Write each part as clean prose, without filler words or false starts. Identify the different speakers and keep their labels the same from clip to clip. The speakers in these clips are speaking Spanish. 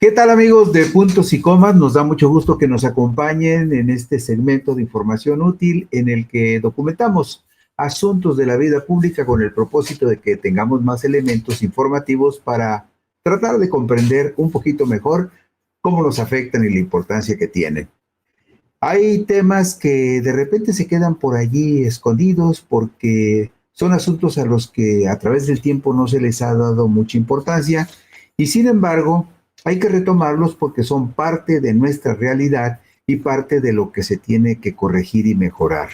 Speaker 1: ¿Qué tal, amigos de Puntos y Comas? Nos da mucho gusto que nos acompañen en este segmento de información útil en el que documentamos asuntos de la vida pública con el propósito de que tengamos más elementos informativos para tratar de comprender un poquito mejor cómo nos afectan y la importancia que tienen. Hay temas que de repente se quedan por allí escondidos porque son asuntos a los que a través del tiempo no se les ha dado mucha importancia y sin embargo hay que retomarlos porque son parte de nuestra realidad y parte de lo que se tiene que corregir y mejorar.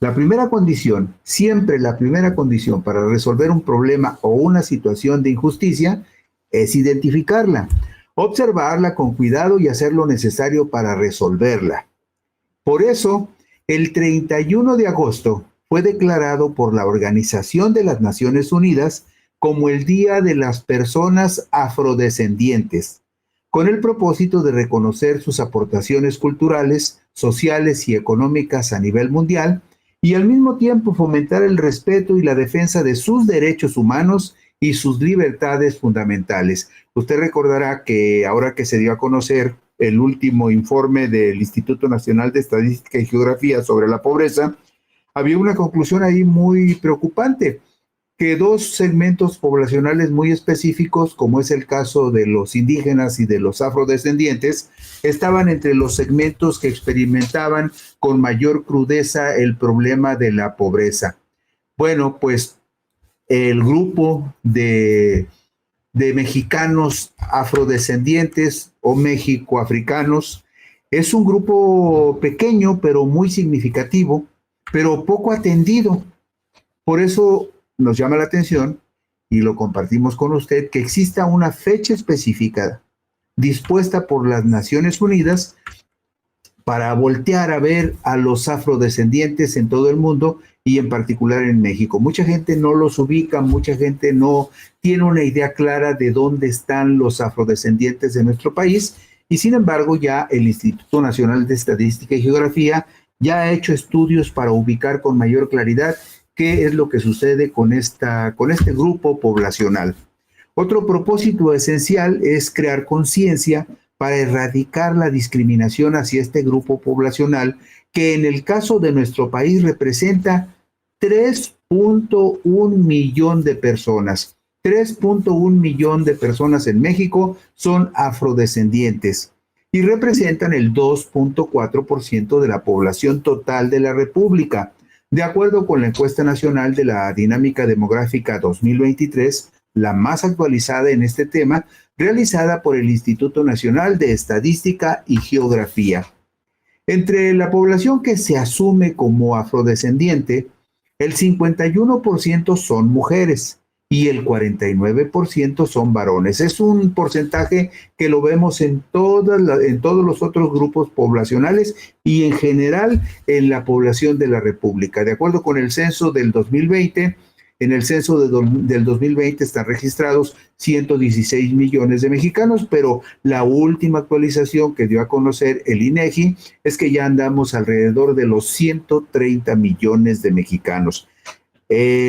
Speaker 1: La primera condición, siempre la primera condición para resolver un problema o una situación de injusticia es identificarla, observarla con cuidado y hacer lo necesario para resolverla. Por eso, el 31 de agosto fue declarado por la Organización de las Naciones Unidas como el Día de las Personas Afrodescendientes, con el propósito de reconocer sus aportaciones culturales, sociales y económicas a nivel mundial y al mismo tiempo fomentar el respeto y la defensa de sus derechos humanos y sus libertades fundamentales. Usted recordará que ahora que se dio a conocer el último informe del Instituto Nacional de Estadística y Geografía sobre la pobreza, había una conclusión ahí muy preocupante, que dos segmentos poblacionales muy específicos, como es el caso de los indígenas y de los afrodescendientes, estaban entre los segmentos que experimentaban con mayor crudeza el problema de la pobreza. Bueno, pues el grupo de mexicanos afrodescendientes o mexicoafricanos es un grupo pequeño pero muy significativo, pero poco atendido. Por eso nos llama la atención y lo compartimos con usted que exista una fecha específica dispuesta por las Naciones Unidas para voltear a ver a los afrodescendientes en todo el mundo y en particular en México. Mucha gente no los ubica, mucha gente no tiene una idea clara de dónde están los afrodescendientes de nuestro país y sin embargo ya el Instituto Nacional de Estadística y Geografía ya ha hecho estudios para ubicar con mayor claridad qué es lo que sucede con este grupo poblacional. Otro propósito esencial es crear conciencia para erradicar la discriminación hacia este grupo poblacional que en el caso de nuestro país representa 3.1 millón de personas. 3.1 millón de personas en México son afrodescendientes y representan el 2.4% de la población total de la República. De acuerdo con la encuesta nacional de la Dinámica Demográfica 2023, la más actualizada en este tema, realizada por el Instituto Nacional de Estadística y Geografía. Entre la población que se asume como afrodescendiente, el 51% son mujeres y el 49% son varones. Es un porcentaje que lo vemos en todos los otros grupos poblacionales y en general en la población de la República. De acuerdo con el censo del 2020, en el censo del 2020 están registrados 116 millones de mexicanos, pero la última actualización que dio a conocer el INEGI es que ya andamos alrededor de los 130 millones de mexicanos.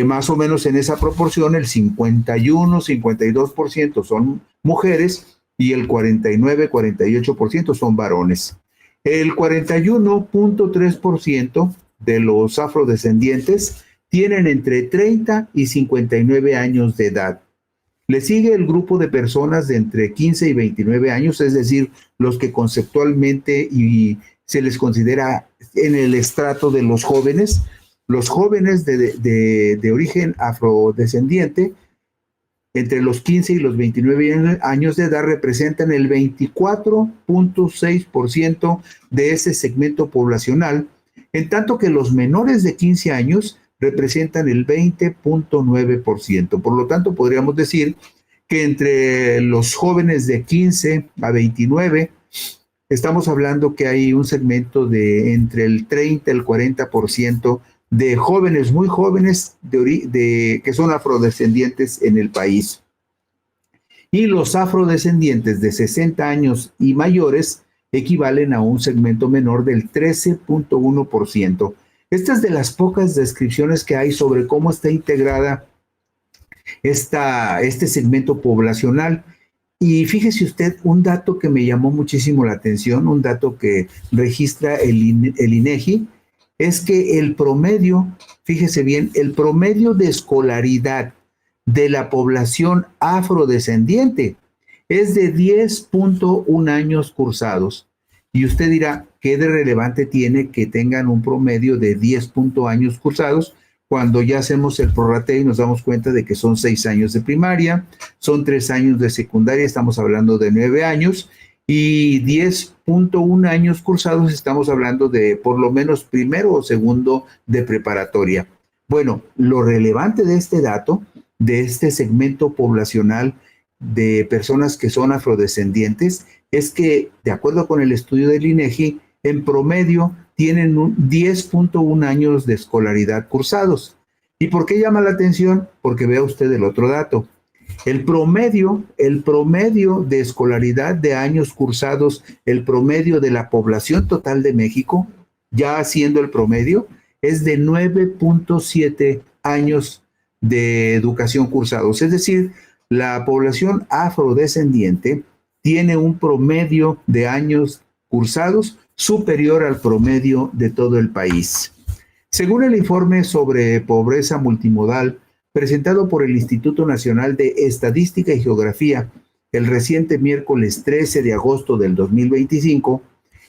Speaker 1: Más o menos en esa proporción, el 51-52% son mujeres y el 49-48% son varones. El 41.3% de los afrodescendientes tienen entre 30 y 59 años de edad. Le sigue el grupo de personas de entre 15 y 29 años, es decir, los que conceptualmente y se les considera en el estrato de los jóvenes de origen afrodescendiente, entre los 15 y los 29 años de edad representan el 24.6% de ese segmento poblacional, en tanto que los menores de 15 años representan el 20.9%. Por lo tanto, podríamos decir que entre los jóvenes de 15 a 29, estamos hablando que hay un segmento de entre el 30 y el 40% de jóvenes, muy jóvenes, que son afrodescendientes en el país. Y los afrodescendientes de 60 años y mayores equivalen a un segmento menor del 13.1%. Esta es de las pocas descripciones que hay sobre cómo está integrada este segmento poblacional Y fíjese usted, un dato que me llamó muchísimo la atención, un dato que registra el INEGI, es que el promedio, fíjese bien, el promedio de escolaridad de la población afrodescendiente es de 10.1 años cursados. Y usted dirá, ¿qué de relevante tiene que tengan un promedio de 10 años cursados cuando ya hacemos el prorrateo y nos damos cuenta de que son 6 años de primaria, son 3 años de secundaria, estamos hablando de 9 años, y 10.1 años cursados, estamos hablando de por lo menos primero o segundo de preparatoria? Bueno, lo relevante de este dato, de este segmento poblacional de personas que son afrodescendientes, es que, de acuerdo con el estudio del INEGI, en promedio tienen 10.1 años de escolaridad cursados. ¿Y por qué llama la atención? Porque vea usted el otro dato. El promedio de escolaridad de años cursados, el promedio de la población total de México, ya haciendo el promedio, es de 9.7 años de educación cursados. Es decir, la población afrodescendiente tiene un promedio de años cursados superior al promedio de todo el país. Según el informe sobre pobreza multimodal presentado por el Instituto Nacional de Estadística y Geografía el reciente miércoles 13 de agosto del 2025,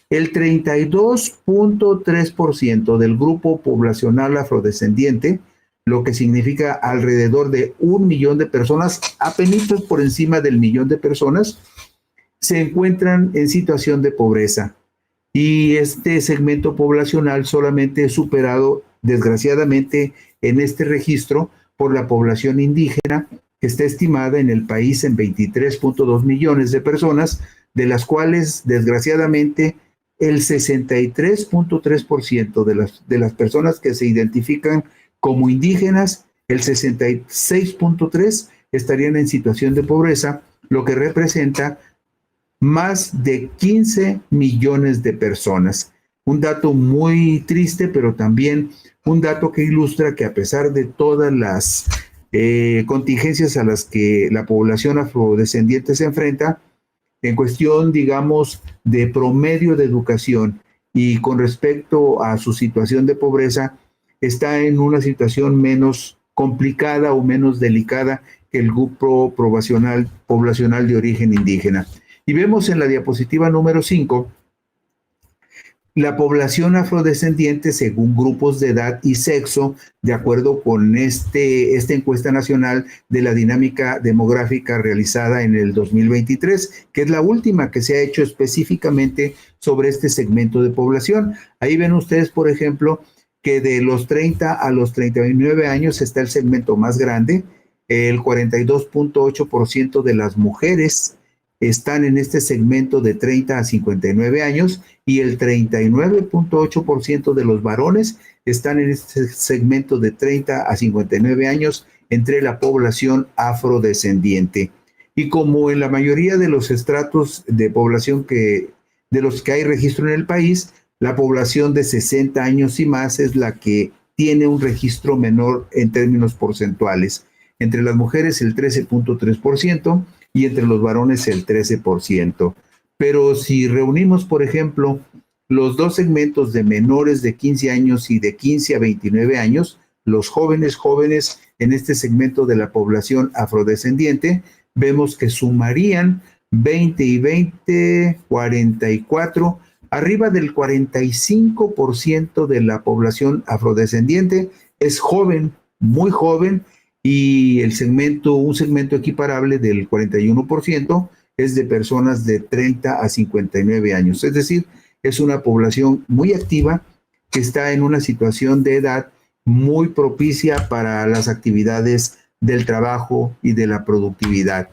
Speaker 1: el 32.3% del grupo poblacional afrodescendiente, lo que significa alrededor de 1 millón de personas, apenas por encima del millón de personas, se encuentran en situación de pobreza. Y este segmento poblacional solamente es superado, desgraciadamente, en este registro por la población indígena, que está estimada en el país en 23.2 millones de personas, de las cuales, desgraciadamente, el 63.3% de las personas que se identifican como indígenas, el 66.3% estarían en situación de pobreza, lo que representa más de 15 millones de personas. Un dato muy triste, pero también un dato que ilustra que a pesar de todas las contingencias a las que la población afrodescendiente se enfrenta, en cuestión, digamos, de promedio de educación y con respecto a su situación de pobreza, está en una situación menos complicada o menos delicada que el grupo poblacional de origen indígena. Y vemos en la diapositiva número 5 la población afrodescendiente según grupos de edad y sexo, de acuerdo con esta encuesta nacional de la dinámica demográfica realizada en el 2023, que es la última que se ha hecho específicamente sobre este segmento de población. Ahí ven ustedes, por ejemplo, que de los 30 a los 39 años está el segmento más grande. El 42.8% de las mujeres están en este segmento de 30 a 59 años y el 39.8% de los varones están en este segmento de 30 a 59 años entre la población afrodescendiente. Y como en la mayoría de los estratos de población de los que hay registro en el país, la población de 60 años y más es la que tiene un registro menor en términos porcentuales. Entre las mujeres el 13.3%, y entre los varones el 13%. Pero si reunimos, por ejemplo, los dos segmentos de menores de 15 años y de 15 a 29 años, los jóvenes en este segmento de la población afrodescendiente, vemos que sumarían 20 y 20, 44, arriba del 45% de la población afrodescendiente es joven, muy joven, y un segmento equiparable del 41% es de personas de 30 a 59 años. Es decir, es una población muy activa que está en una situación de edad muy propicia para las actividades del trabajo y de la productividad.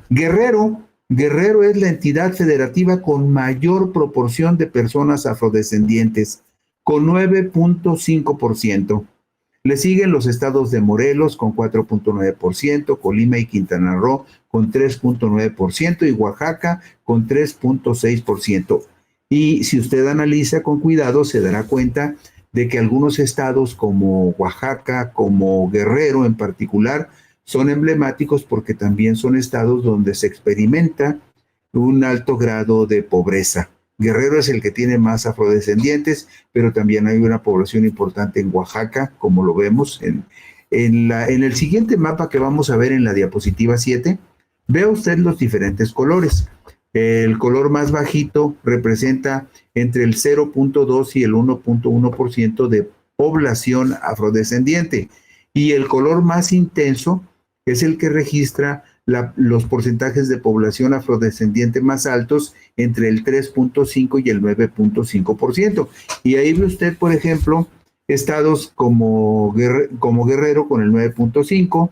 Speaker 1: Guerrero es la entidad federativa con mayor proporción de personas afrodescendientes, con 9.5%. Le siguen los estados de Morelos con 4.9%, Colima y Quintana Roo con 3.9% y Oaxaca con 3.6%. Y si usted analiza con cuidado, se dará cuenta de que algunos estados como Oaxaca, como Guerrero en particular, son emblemáticos porque también son estados donde se experimenta un alto grado de pobreza. Guerrero es el que tiene más afrodescendientes, pero también hay una población importante en Oaxaca, como lo vemos en el siguiente mapa que vamos a ver en la diapositiva 7. Vea usted los diferentes colores. El color más bajito representa entre el 0.2 y el 1.1% de población afrodescendiente. Y el color más intenso es el que registra los porcentajes de población afrodescendiente más altos entre el 3.5 y el 9.5%. Y ahí ve usted, por ejemplo, estados como Guerrero con el 9.5%,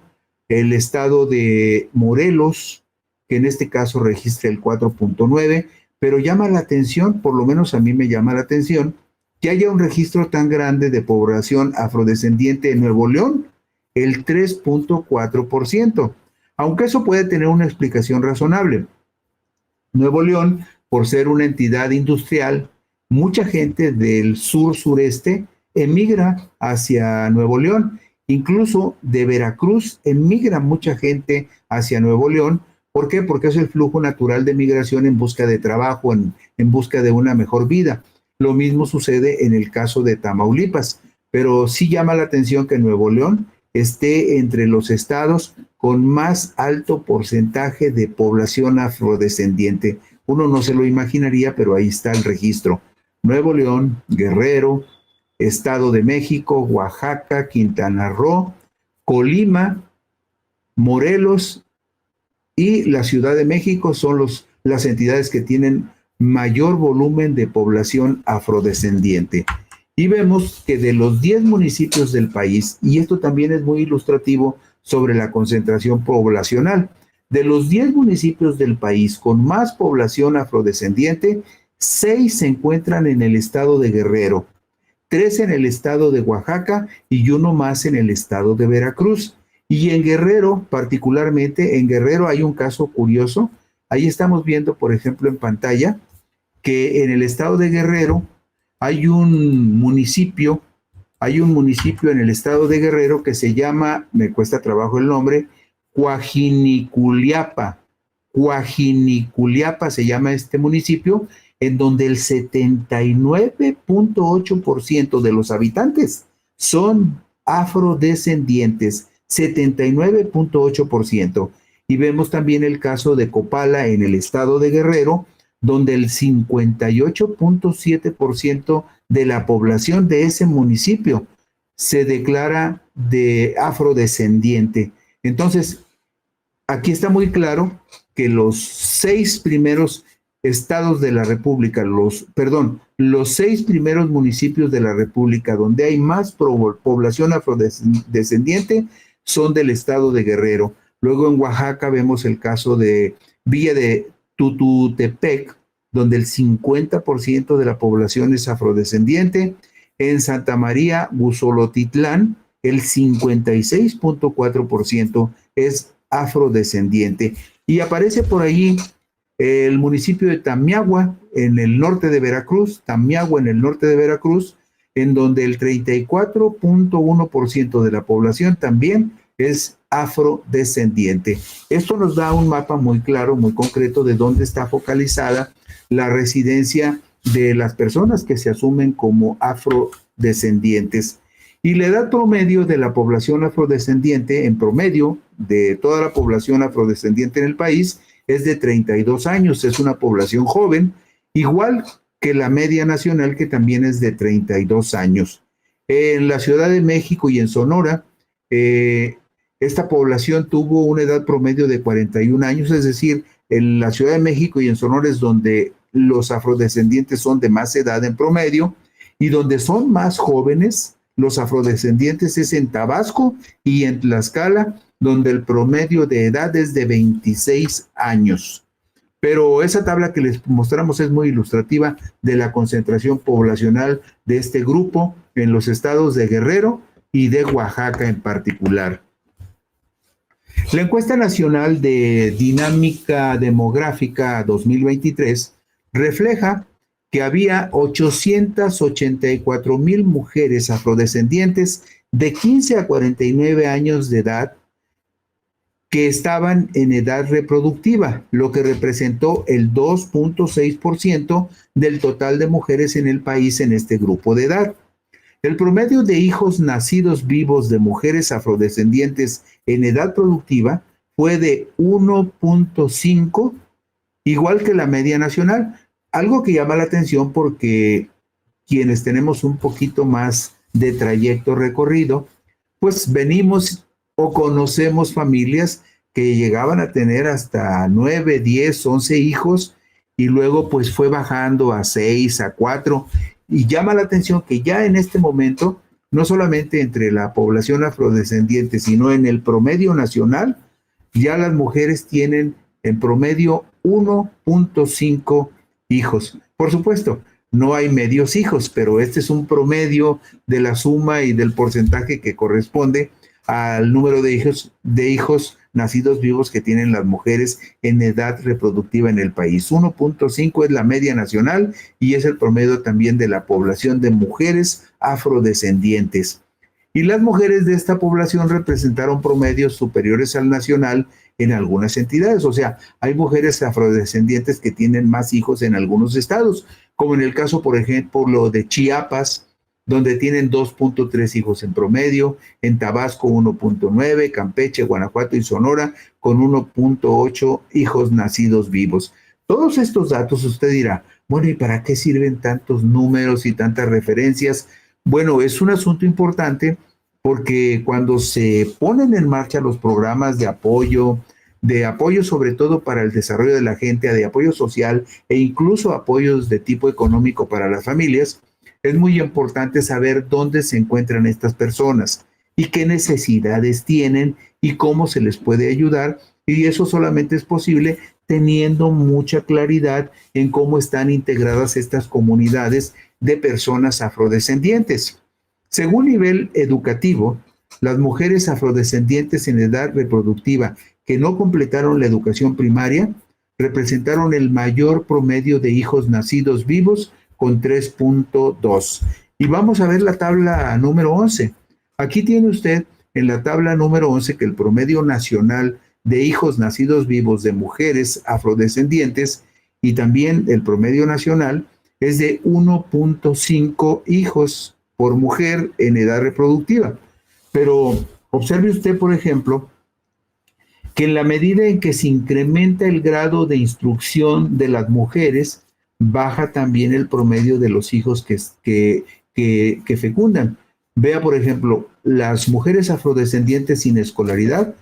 Speaker 1: el estado de Morelos, que en este caso registra el 4.9%, pero llama la atención, por lo menos a mí me llama la atención, que haya un registro tan grande de población afrodescendiente en Nuevo León, el 3.4%, aunque eso puede tener una explicación razonable. Nuevo León, por ser una entidad industrial, mucha gente del sur-sureste emigra hacia Nuevo León, incluso de Veracruz emigra mucha gente hacia Nuevo León. ¿Por qué? Porque es el flujo natural de migración en busca de trabajo, en busca de una mejor vida. Lo mismo sucede en el caso de Tamaulipas, pero sí llama la atención que Nuevo León esté entre los estados con más alto porcentaje de población afrodescendiente. Uno no se lo imaginaría, pero ahí está el registro. Nuevo León, Guerrero, Estado de México, Oaxaca, Quintana Roo, Colima, Morelos y la Ciudad de México son las entidades que tienen mayor volumen de población afrodescendiente. Y vemos que de los 10 municipios del país, y esto también es muy ilustrativo sobre la concentración poblacional, de los 10 municipios del país con más población afrodescendiente, 6 se encuentran en el estado de Guerrero, 3 en el estado de Oaxaca y 1 más en el estado de Veracruz. Y en Guerrero, particularmente, en Guerrero hay un caso curioso. Ahí estamos viendo, por ejemplo, en pantalla, que en el estado de Guerrero hay un municipio en el estado de Guerrero que se llama, me cuesta trabajo el nombre, Coajiniculiapa. Coajiniculiapa se llama este municipio, en donde el 79.8% de los habitantes son afrodescendientes, 79.8%. Y vemos también el caso de Copala en el estado de Guerrero, donde el 58.7% de la población de ese municipio se declara de afrodescendiente. Entonces, aquí está muy claro que los 6 primeros estados de la República, los 6 primeros municipios de la República donde hay más población afrodescendiente son del estado de Guerrero. Luego en Oaxaca vemos el caso de Villa de Tututepec, donde el 50% de la población es afrodescendiente. En Santa María, Guzolotitlán, el 56.4% es afrodescendiente. Y aparece por ahí el municipio de Tamiagua, en el norte de Veracruz, en donde el 34.1% de la población también es afrodescendiente. Esto nos da un mapa muy claro, muy concreto de dónde está focalizada la residencia de las personas que se asumen como afrodescendientes. Y la edad promedio de la población afrodescendiente, en promedio de toda la población afrodescendiente en el país, es de 32 años. Es una población joven, igual que la media nacional, que también es de 32 años. En la Ciudad de México y en Sonora, esta población tuvo una edad promedio de 41 años, es decir, en la Ciudad de México y en Sonora es donde los afrodescendientes son de más edad en promedio, y donde son más jóvenes los afrodescendientes es en Tabasco y en Tlaxcala, donde el promedio de edad es de 26 años. Pero esa tabla que les mostramos es muy ilustrativa de la concentración poblacional de este grupo en los estados de Guerrero y de Oaxaca en particular. La encuesta nacional de dinámica demográfica 2023 refleja que había 884,000 mujeres afrodescendientes de 15 a 49 años de edad que estaban en edad reproductiva, lo que representó el 2.6% del total de mujeres en el país en este grupo de edad. El promedio de hijos nacidos vivos de mujeres afrodescendientes en edad productiva fue de 1.5, igual que la media nacional, algo que llama la atención porque quienes tenemos un poquito más de trayecto recorrido, pues venimos o conocemos familias que llegaban a tener hasta 9, 10, 11 hijos y luego pues fue bajando a 6, a 4, y llama la atención que ya en este momento, no solamente entre la población afrodescendiente, sino en el promedio nacional, ya las mujeres tienen en promedio 1.5 hijos. Por supuesto, no hay medios hijos, pero este es un promedio de la suma y del porcentaje que corresponde al número de hijos nacidos vivos que tienen las mujeres en edad reproductiva en el país. 1.5 es la media nacional y es el promedio también de la población de mujeres afrodescendientes. Y las mujeres de esta población representaron promedios superiores al nacional en algunas entidades. O sea, hay mujeres afrodescendientes que tienen más hijos en algunos estados, como en el caso, por ejemplo, de Chiapas, donde tienen 2.3 hijos en promedio, en Tabasco 1.9, Campeche, Guanajuato y Sonora con 1.8 hijos nacidos vivos. Todos estos datos usted dirá, bueno, ¿y para qué sirven tantos números y tantas referencias? Bueno, es un asunto importante porque cuando se ponen en marcha los programas de apoyo sobre todo para el desarrollo de la gente, de apoyo social e incluso apoyos de tipo económico para las familias, es muy importante saber dónde se encuentran estas personas y qué necesidades tienen y cómo se les puede ayudar. Y eso solamente es posible teniendo mucha claridad en cómo están integradas estas comunidades de personas afrodescendientes. Según nivel educativo, las mujeres afrodescendientes en edad reproductiva que no completaron la educación primaria representaron el mayor promedio de hijos nacidos vivos con 3.2. Y vamos a ver la tabla número 11. Aquí tiene usted en la tabla número 11 que el promedio nacional de hijos nacidos vivos de mujeres afrodescendientes y también el promedio nacional es de 1.5 hijos por mujer en edad reproductiva. Pero observe usted, por ejemplo, que en la medida en que se incrementa el grado de instrucción de las mujeres, baja también el promedio de los hijos que fecundan. Vea, por ejemplo, las mujeres afrodescendientes sin escolaridad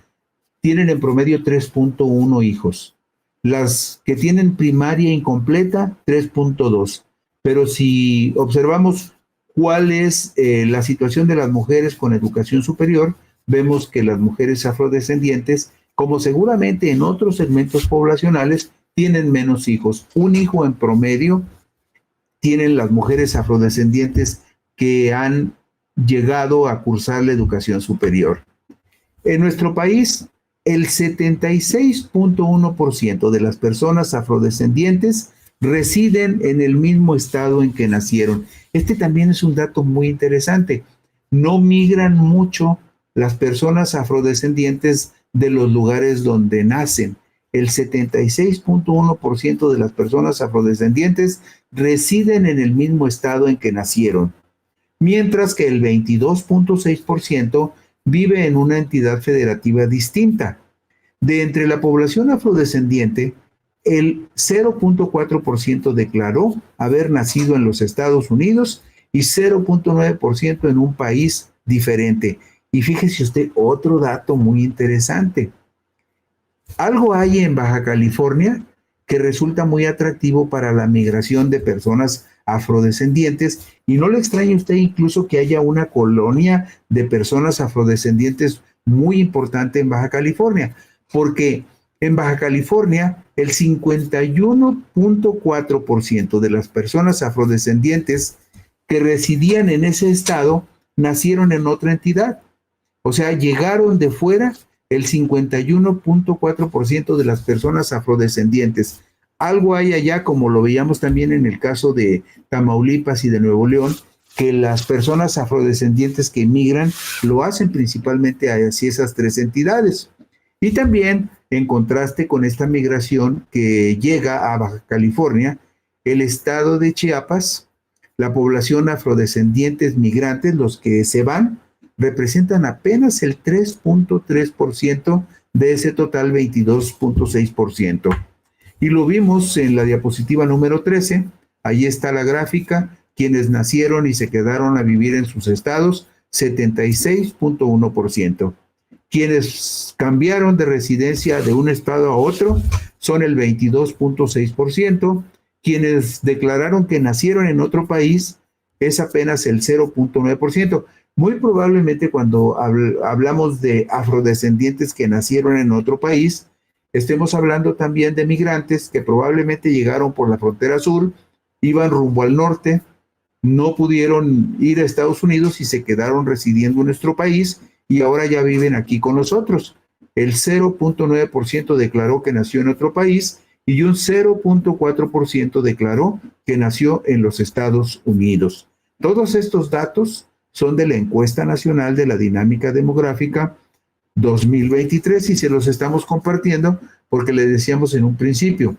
Speaker 1: tienen en promedio 3.1 hijos. Las que tienen primaria incompleta, 3.2. Pero si observamos cuál es la situación de las mujeres con educación superior, vemos que las mujeres afrodescendientes, como seguramente en otros segmentos poblacionales, tienen menos hijos. Un hijo en promedio tienen las mujeres afrodescendientes que han llegado a cursar la educación superior. En nuestro país, el 76.1% de las personas afrodescendientes residen en el mismo estado en que nacieron. Este también es un dato muy interesante. No migran mucho las personas afrodescendientes de los lugares donde nacen. El 76.1% de las personas afrodescendientes residen en el mismo estado en que nacieron, mientras que el 22.6% vive en una entidad federativa distinta. De entre la población afrodescendiente, el 0.4% declaró haber nacido en los Estados Unidos y 0.9% en un país diferente. Y fíjese usted, otro dato muy interesante. Algo hay en Baja California que resulta muy atractivo para la migración de personas afrodescendientes y no le extraña a usted incluso que haya una colonia de personas afrodescendientes muy importante en Baja California, porque en Baja California el 51.4% de las personas afrodescendientes que residían en ese estado nacieron en otra entidad. O sea, llegaron de fuera el 51.4% de las personas afrodescendientes. Algo hay allá, como lo veíamos también en el caso de Tamaulipas y de Nuevo León, que las personas afrodescendientes que emigran lo hacen principalmente hacia esas tres entidades. Y también, en contraste con esta migración que llega a Baja California, el estado de Chiapas, la población afrodescendientes migrantes, los que se van, representan apenas el 3.3% de ese total 22.6%. Y lo vimos en la diapositiva número 13, ahí está la gráfica, quienes nacieron y se quedaron a vivir en sus estados, 76.1%. Quienes cambiaron de residencia de un estado a otro son el 22.6%. Quienes declararon que nacieron en otro país es apenas el 0.9%. Muy probablemente cuando hablamos de afrodescendientes que nacieron en otro país, estemos hablando también de migrantes que probablemente llegaron por la frontera sur, iban rumbo al norte, no pudieron ir a Estados Unidos y se quedaron residiendo en nuestro país y ahora ya viven aquí con nosotros. El 0.9% declaró que nació en otro país y un 0.4% declaró que nació en los Estados Unidos. Todos estos datos son de la Encuesta Nacional de la Dinámica Demográfica 2023 y se los estamos compartiendo porque les decíamos en un principio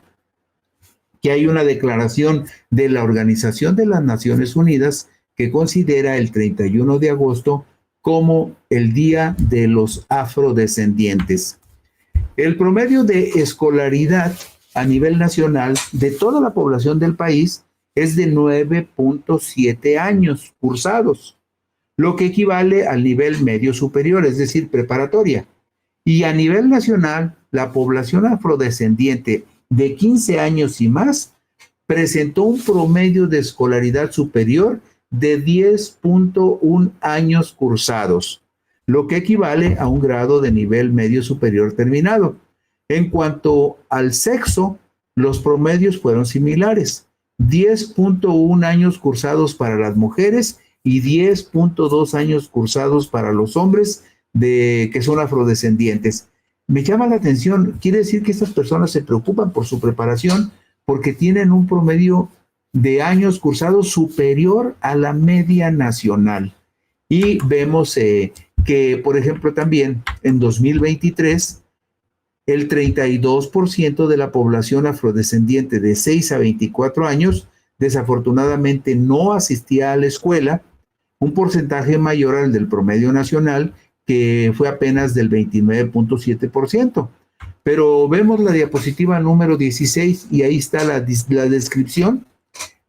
Speaker 1: que hay una declaración de la Organización de las Naciones Unidas que considera el 31 de agosto como el Día de los Afrodescendientes. El promedio de escolaridad a nivel nacional de toda la población del país es de 9.7 años cursados, lo que equivale al nivel medio superior, es decir, preparatoria. Y a nivel nacional, la población afrodescendiente de 15 años y más presentó un promedio de escolaridad superior de 10.1 años cursados, lo que equivale a un grado de nivel medio superior terminado. En cuanto al sexo, los promedios fueron similares, 10.1 años cursados para las mujeres y 10.2 años cursados para los hombres que son afrodescendientes. Me llama la atención, quiere decir que estas personas se preocupan por su preparación porque tienen un promedio de años cursados superior a la media nacional. Y vemos que, por ejemplo, también en 2023, el 32% de la población afrodescendiente de 6 a 24 años desafortunadamente no asistía a la escuela, un porcentaje mayor al del promedio nacional, que fue apenas del 29.7%. Pero vemos la diapositiva número 16 y ahí está la descripción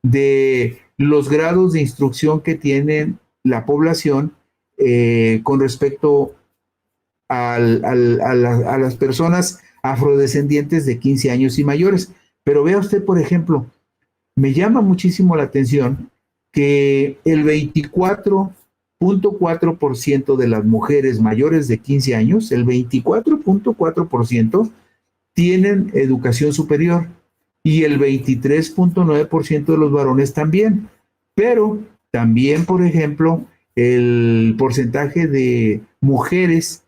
Speaker 1: de los grados de instrucción que tiene la población con respecto a las personas afrodescendientes de 15 años y mayores. Pero vea usted, por ejemplo, me llama muchísimo la atención que el 24.4% de las mujeres mayores de 15 años, el 24.4% tienen educación superior y el 23.9% de los varones también. Pero también, por ejemplo, el porcentaje de mujeres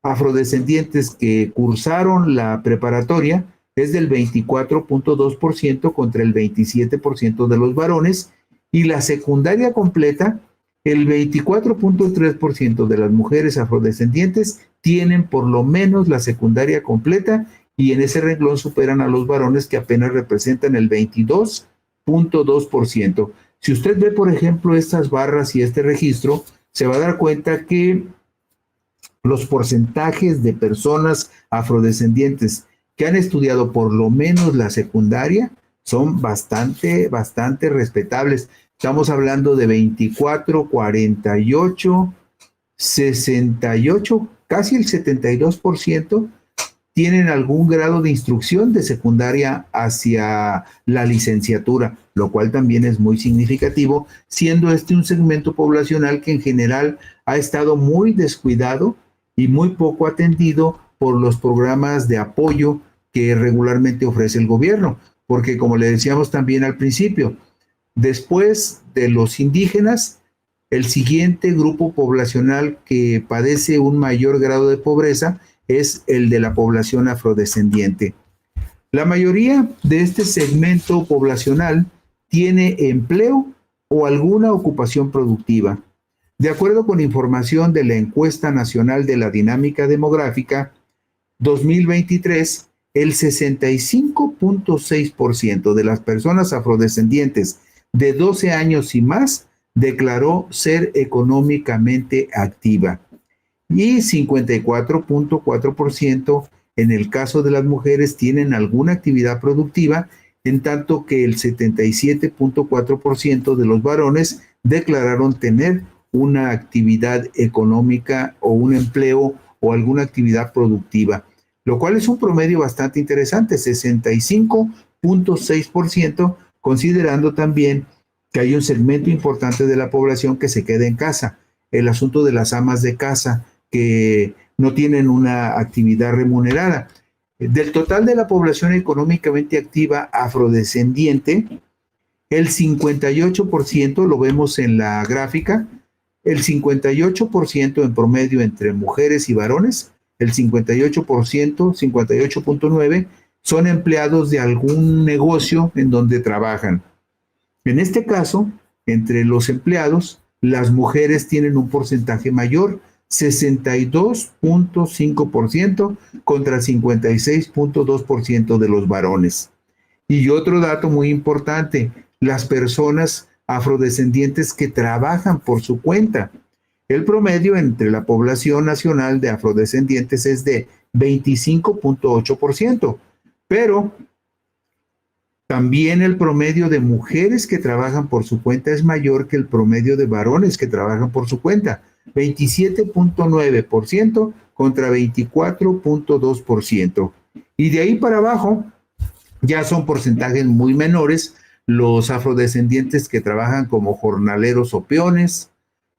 Speaker 1: afrodescendientes que cursaron la preparatoria es del 24.2% contra el 27% de los varones, y la secundaria completa, el 24.3% de las mujeres afrodescendientes tienen por lo menos la secundaria completa, y en ese renglón superan a los varones que apenas representan el 22.2%. Si usted ve, por ejemplo, estas barras y este registro, se va a dar cuenta que los porcentajes de personas afrodescendientes que han estudiado por lo menos la secundaria son bastante respetables. Estamos hablando de 24, 48, 68, casi el 72% tienen algún grado de instrucción de secundaria hacia la licenciatura, lo cual también es muy significativo, siendo este un segmento poblacional que en general ha estado muy descuidado y muy poco atendido por los programas de apoyo que regularmente ofrece el gobierno, porque como le decíamos también al principio, después de los indígenas, el siguiente grupo poblacional que padece un mayor grado de pobreza es el de la población afrodescendiente. La mayoría de este segmento poblacional tiene empleo o alguna ocupación productiva. De acuerdo con información de la Encuesta Nacional de la Dinámica Demográfica, 2023, el 65.6% de las personas afrodescendientes de 12 años y más declaró ser económicamente activa y 54.4% en el caso de las mujeres tienen alguna actividad productiva, en tanto que el 77.4% de los varones declararon tener una actividad económica o un empleo o alguna actividad productiva, lo cual es un promedio bastante interesante, 65.6%, considerando también que hay un segmento importante de la población que se queda en casa. El asunto de las amas de casa que no tienen una actividad remunerada. Del total de la población económicamente activa afrodescendiente, el 58%, lo vemos en la gráfica, el 58% en promedio entre mujeres y varones, el 58%, 58.9%, son empleados de algún negocio en donde trabajan. En este caso, entre los empleados, las mujeres tienen un porcentaje mayor, 62.5% contra 56.2% de los varones. Y otro dato muy importante, las personas afrodescendientes que trabajan por su cuenta. El promedio entre la población nacional de afrodescendientes es de 25.8%, pero también el promedio de mujeres que trabajan por su cuenta es mayor que el promedio de varones que trabajan por su cuenta, 27.9% contra 24.2%. Y de ahí para abajo ya son porcentajes muy menores los afrodescendientes que trabajan como jornaleros o peones.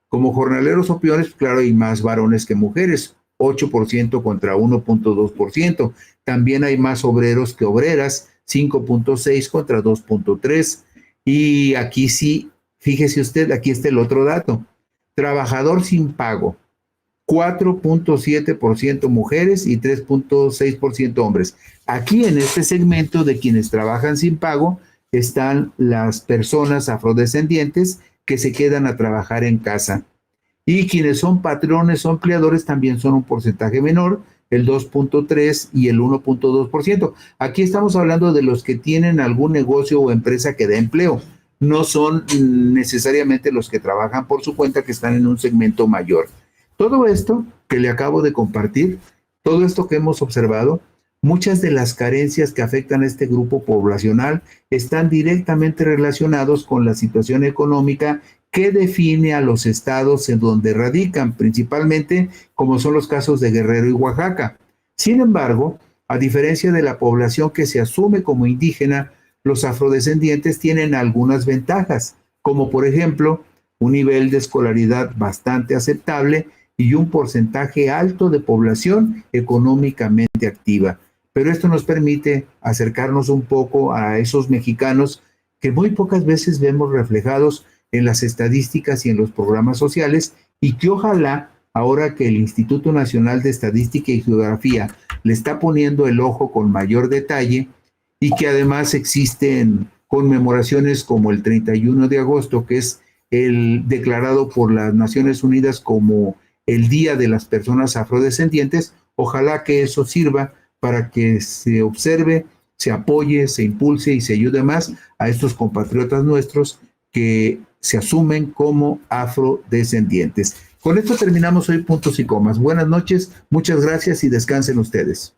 Speaker 1: Como jornaleros o peones, claro, hay más varones que mujeres, 8% contra 1.2%. También hay más obreros que obreras, 5.6 contra 2.3. Y aquí sí, fíjese usted, aquí está el otro dato. Trabajador sin pago, 4.7% mujeres y 3.6% hombres. Aquí en este segmento de quienes trabajan sin pago están las personas afrodescendientes que se quedan a trabajar en casa. Y quienes son patrones o empleadores también son un porcentaje menor, el 2.3 y el 1.2%. Aquí estamos hablando de los que tienen algún negocio o empresa que da empleo. No son necesariamente los que trabajan por su cuenta, que están en un segmento mayor. Todo esto que le acabo de compartir, todo esto que hemos observado, muchas de las carencias que afectan a este grupo poblacional están directamente relacionados con la situación económica que define a los estados en donde radican, principalmente como son los casos de Guerrero y Oaxaca. Sin embargo, a diferencia de la población que se asume como indígena, los afrodescendientes tienen algunas ventajas, como por ejemplo, un nivel de escolaridad bastante aceptable y un porcentaje alto de población económicamente activa. Pero esto nos permite acercarnos un poco a esos mexicanos que muy pocas veces vemos reflejados en las estadísticas y en los programas sociales, y que ojalá, ahora que el Instituto Nacional de Estadística y Geografía le está poniendo el ojo con mayor detalle, y que además existen conmemoraciones como el 31 de agosto, que es el declarado por las Naciones Unidas como el Día de las Personas Afrodescendientes, ojalá que eso sirva para que se observe, se apoye, se impulse y se ayude más a estos compatriotas nuestros que se asumen como afrodescendientes. Con esto terminamos hoy Puntos y Comas. Buenas noches, muchas gracias y descansen ustedes.